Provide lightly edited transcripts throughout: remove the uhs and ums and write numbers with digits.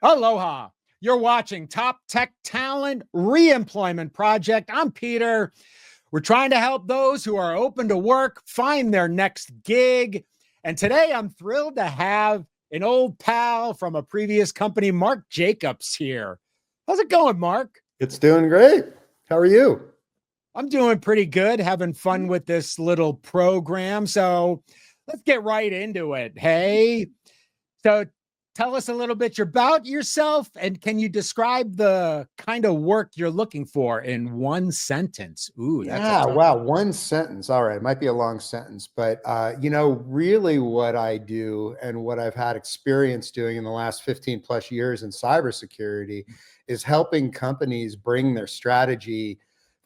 Aloha. You're watching Top Tech Talent Reemployment Project. I'm Peter. We're trying to help those who are open to work find their next gig. And today I'm thrilled to have an old pal from a previous company, Mark Jacobs, here. How's it going, Mark? It's doing great. How are you? I'm doing pretty good, having fun with this little program. So let's get right into it. Hey, so tell us a little bit about yourself, and can you describe the kind of work you're looking for in one sentence? Ooh, that's a tough Wow. one. One sentence. All right. It might be a long sentence, but really what I do and what I've had experience doing in the last 15 plus years in cybersecurity is helping companies bring their strategy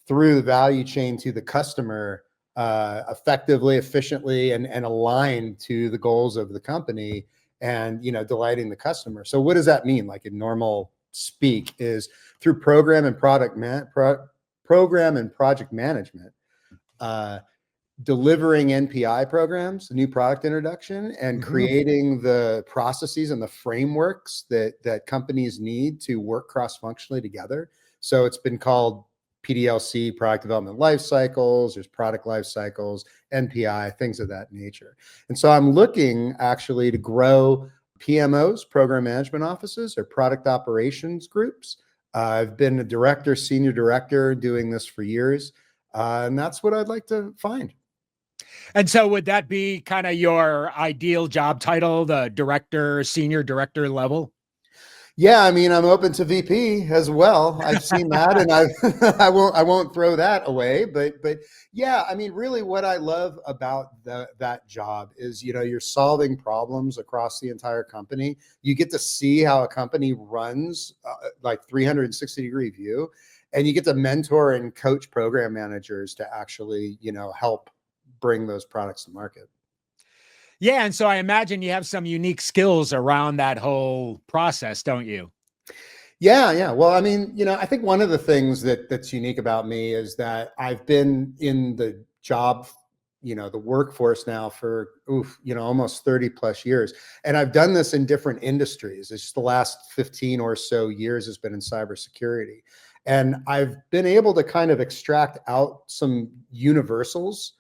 through the value chain to the customer effectively, efficiently, and aligned to the goals of the company and, delighting the customer. So what does that mean? Like in normal speak is through program and project management, uh, delivering NPI programs, new product introduction, and creating the processes and the frameworks that companies need to work cross-functionally together. So it's been called PDLC, product development life cycles, there's product life cycles, NPI, things of that nature. And so I'm looking actually to grow PMOs, program management offices, or product operations groups. I've been a director, senior director, doing this for years. And that's what I'd like to find. And so would that be kind of your ideal job title, the director, senior director level? Yeah, I mean, I'm open to VP as well. I've seen that, and I won't throw that away. But yeah, I mean, really, what I love about that job is, you're solving problems across the entire company. You get to see how a company runs, like 360-degree view, and you get to mentor and coach program managers to actually, help bring those products to market. Yeah. And so I imagine you have some unique skills around that whole process, don't you? Yeah. Well, I mean, I think one of the things that's unique about me is that I've been in the job, the workforce now for, almost 30 plus years. And I've done this in different industries. It's just the last 15 or so years has been in cybersecurity. And I've been able to kind of extract out some universals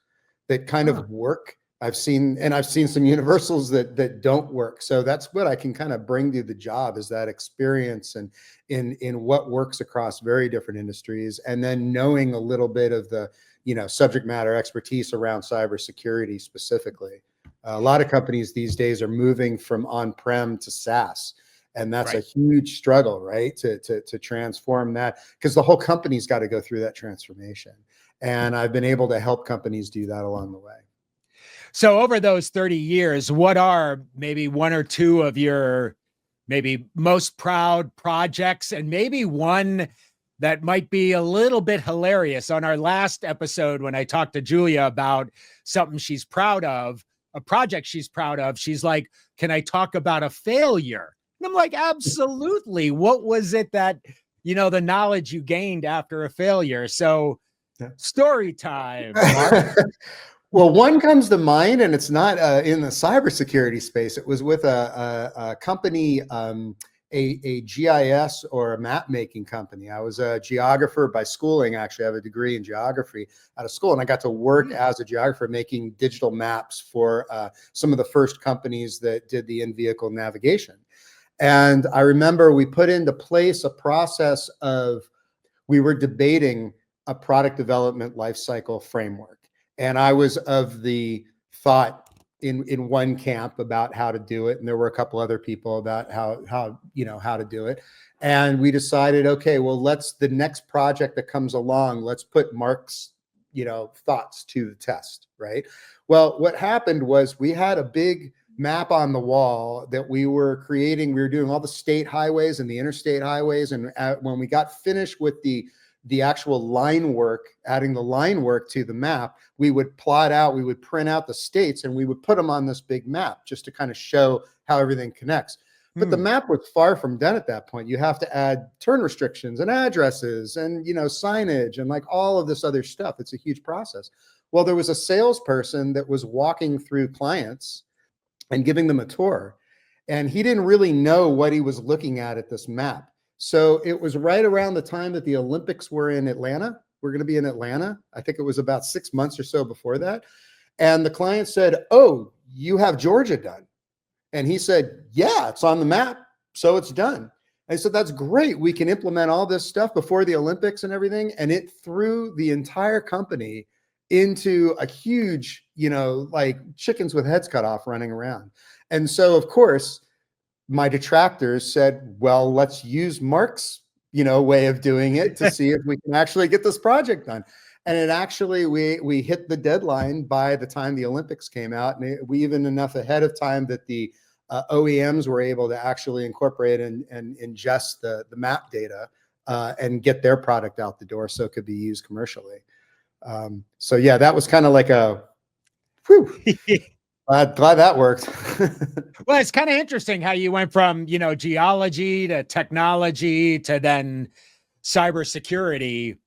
that kind of work. I've seen some universals that don't work. So that's what I can kind of bring to the job, is that experience and in what works across very different industries, and then knowing a little bit of the subject matter expertise around cybersecurity specifically. A lot of companies these days are moving from on-prem to SaaS. And that's a huge struggle, right? To transform that, because the whole company's got to go through that transformation. And I've been able to help companies do that along the way. So over those 30 years, what are maybe one or two of your maybe most proud projects, and maybe one that might be a little bit hilarious? On our last episode, when I talked to Julia about something she's proud of, a project she's proud of, she's like, can I talk about a failure? And I'm like, absolutely. What was it that, the knowledge you gained after a failure? So story time, Mark. Well, one comes to mind, and it's not in the cybersecurity space. It was with a company, a GIS or a map making company. I was a geographer by schooling. Actually, I have a degree in geography out of school, and I got to work as a geographer making digital maps for some of the first companies that did the in-vehicle navigation. And I remember we put into place a process of, we were debating a product development lifecycle framework. And I was of the thought in one camp about how to do it. And there were a couple other people about how to do it. And we decided, okay, well, the next project that comes along, let's put Mark's, thoughts to the test, right? Well, what happened was we had a big map on the wall that we were creating. We were doing all the state highways and the interstate highways. And when we got finished with the actual line work, adding the line work to the map, we would print out the states, and we would put them on this big map just to kind of show how everything connects. But the map was far from done at that point. You have to add turn restrictions and addresses and, signage and like all of this other stuff. It's a huge process. Well, there was a salesperson that was walking through clients and giving them a tour. and he didn't really know what he was looking at this map. So it was right around the time that the Olympics were in Atlanta. We're going to be in Atlanta. I think it was about 6 months or so before that. And the client said, "Oh, you have Georgia done." And he said, "Yeah, it's on the map. So it's done." I said, "That's great. We can implement all this stuff before the Olympics and everything." And it threw the entire company into a huge, like chickens with heads cut off running around. And so, of course, my detractors said, "Well, let's use Mark's, way of doing it to see if we can actually get this project done." And it actually, we hit the deadline by the time the Olympics came out, and we even enough ahead of time that the OEMs were able to actually incorporate and ingest the map data and get their product out the door so it could be used commercially. So yeah, that was kind of like a, whew, glad that worked. Well, it's kind of interesting how you went from, geology to technology to then cybersecurity,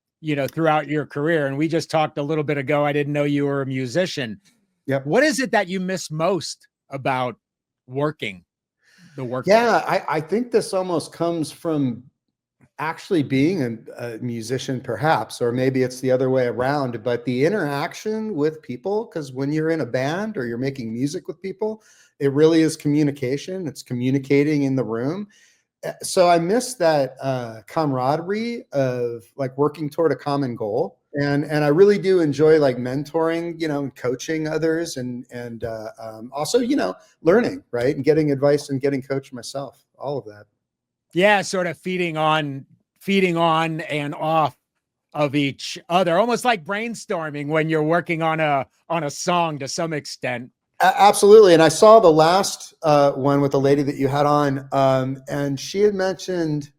throughout your career. And we just talked a little bit ago. I didn't know you were a musician. Yep. What is it that you miss most about working the work? Yeah, I think this almost comes from actually being a musician, perhaps, or maybe it's the other way around, but the interaction with people, because when you're in a band or you're making music with people, it really is communication. It's communicating in the room. So I miss that camaraderie of like working toward a common goal. And I really do enjoy like mentoring, and coaching others and also, learning, right? And getting advice and getting coached myself, all of that. Yeah, sort of feeding on and off of each other, almost like brainstorming when you're working on a song to some extent. Absolutely. And I saw the last one with the lady that you had on, and she had mentioned,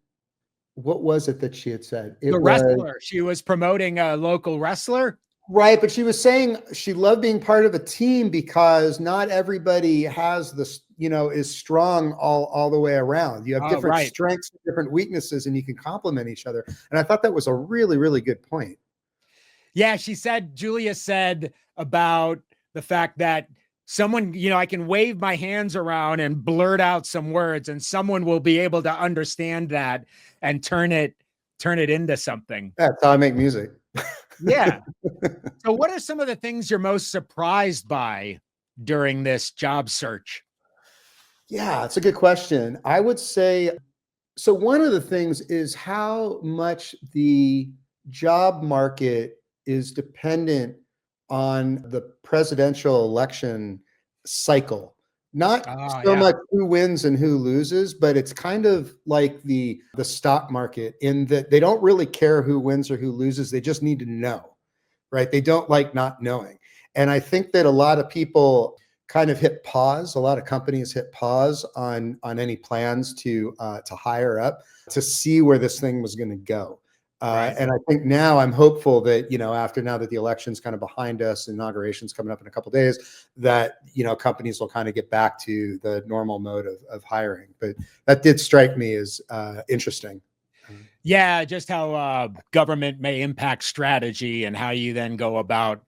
what was it that she had said? It The was wrestler. She was promoting a local wrestler. right, but she was saying she loved being part of a team because not everybody has this, is strong all the way around. You have different Right. strengths, different weaknesses, and you can complement each other. And I thought that was a really, really good point. Yeah, Julia said about the fact that someone, I can wave my hands around and blurt out some words and someone will be able to understand that and turn it into something. That's how I make music. Yeah. So what are some of the things you're most surprised by during this job search? Yeah, it's a good question. I would say, so one of the things is how much the job market is dependent on the presidential election cycle. Not so Yeah. much who wins and who loses, but it's kind of like the stock market in that they don't really care who wins or who loses. They just need to know, right? They don't like not knowing. And I think that a lot of people kind of hit pause. A lot of companies hit pause on any plans to hire up to see where this thing was going to go. Right. And I think now I'm hopeful that, now that the election's kind of behind us, inauguration's coming up in a couple of days, that, companies will kind of get back to the normal mode of hiring. But that did strike me as interesting. Yeah, just how government may impact strategy and how you then go about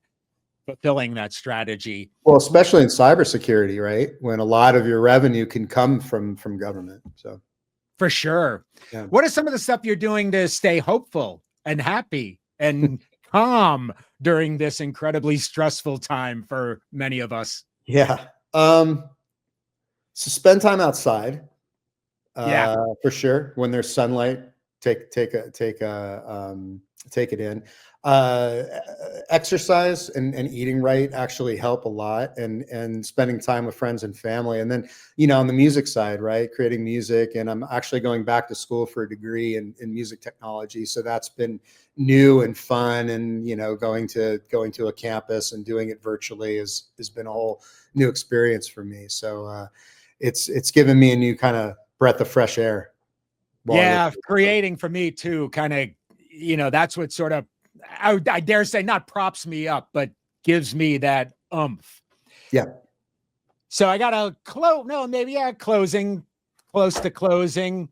fulfilling that strategy. Well, especially in cybersecurity, right? When a lot of your revenue can come from government. So For sure. yeah. What are some of the stuff you're doing to stay hopeful and happy and calm during this incredibly stressful time for many of us? Yeah. So spend time outside. Yeah. For sure. When there's sunlight, take it in. Exercise and eating right actually help a lot, and spending time with friends and family. And then, on the music side, right, creating music. And I'm actually going back to school for a degree in music technology. So that's been new and fun. And, going to a campus and doing it virtually has been a whole new experience for me. So it's given me a new kind of breath of fresh air. Yeah, creating for me too, kind of, that's what sort of, I dare say, not props me up, but gives me that oomph. Yeah. So I got a closing, close to closing.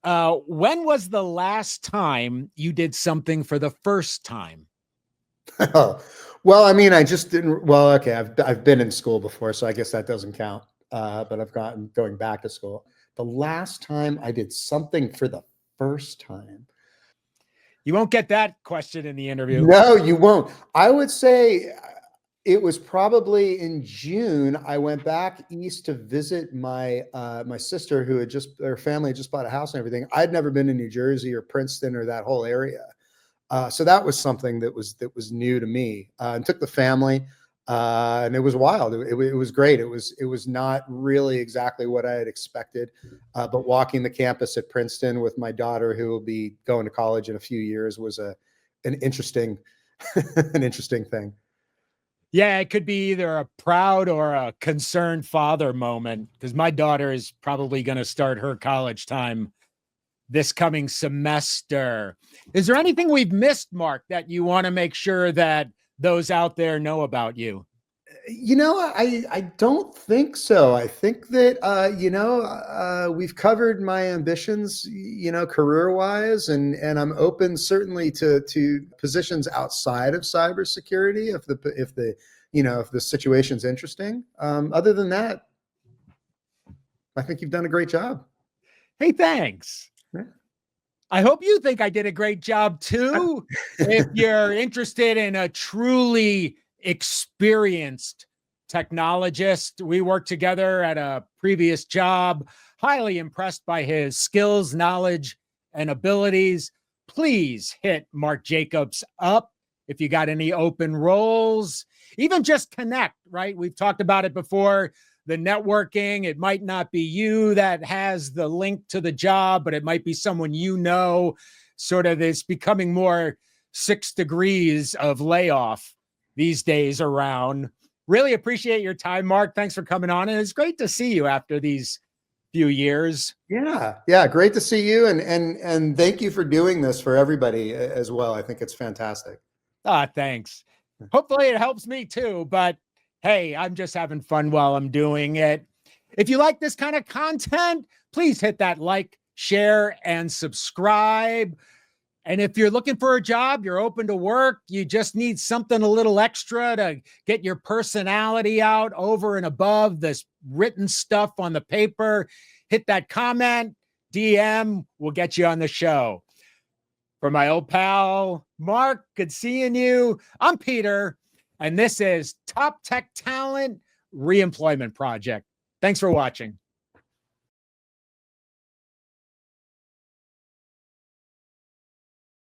When was the last time you did something for the first time? Oh, well, I mean, I just didn't. Well, okay, I've been in school before, so I guess that doesn't count. but I've gotten going back to school. The last time I did something for the first time. You won't get that question in the interview. No, you won't. I would say it was probably in June. I went back east to visit my my sister, who had just, her family had just bought a house and everything. I'd never been to New Jersey or Princeton or that whole area. So that was something that was new to me, and took the family, and it was wild. It was great. It was not really exactly what I had expected, but walking the campus at Princeton with my daughter, who will be going to college in a few years, was an interesting an interesting thing. Yeah, it could be either a proud or a concerned father moment, because my daughter is probably going to start her college time this coming semester. Is there anything we've missed, Mark, that you want to make sure that those out there know about you? You know, I don't think so. I think that we've covered my ambitions, career wise, and I'm open certainly to positions outside of cybersecurity if the situation's interesting. Other than that, I think you've done a great job. Hey, thanks. Yeah. I hope you think I did a great job too. If you're interested in a truly experienced technologist, we worked together at a previous job, highly impressed by his skills, knowledge, and abilities. Please hit Mark Jacobs up if you got any open roles. Even just connect, right? We've talked about it before. The networking, it might not be you that has the link to the job, but it might be someone sort of is becoming more 6 degrees of layoff these days around. Really appreciate your time, Mark. Thanks for coming on. And it's great to see you after these few years. Yeah. Great to see you. And thank you for doing this for everybody as well. I think it's fantastic. Thanks. Hopefully it helps me too, but hey, I'm just having fun while I'm doing it. If you like this kind of content, please hit that like, share, and subscribe. And if you're looking for a job, you're open to work, you just need something a little extra to get your personality out over and above this written stuff on the paper, hit that comment, DM, we'll get you on the show. For my old pal, Mark, good seeing you. I'm Peter, and this is Top Tech Talent Reemployment Project. Thanks for watching.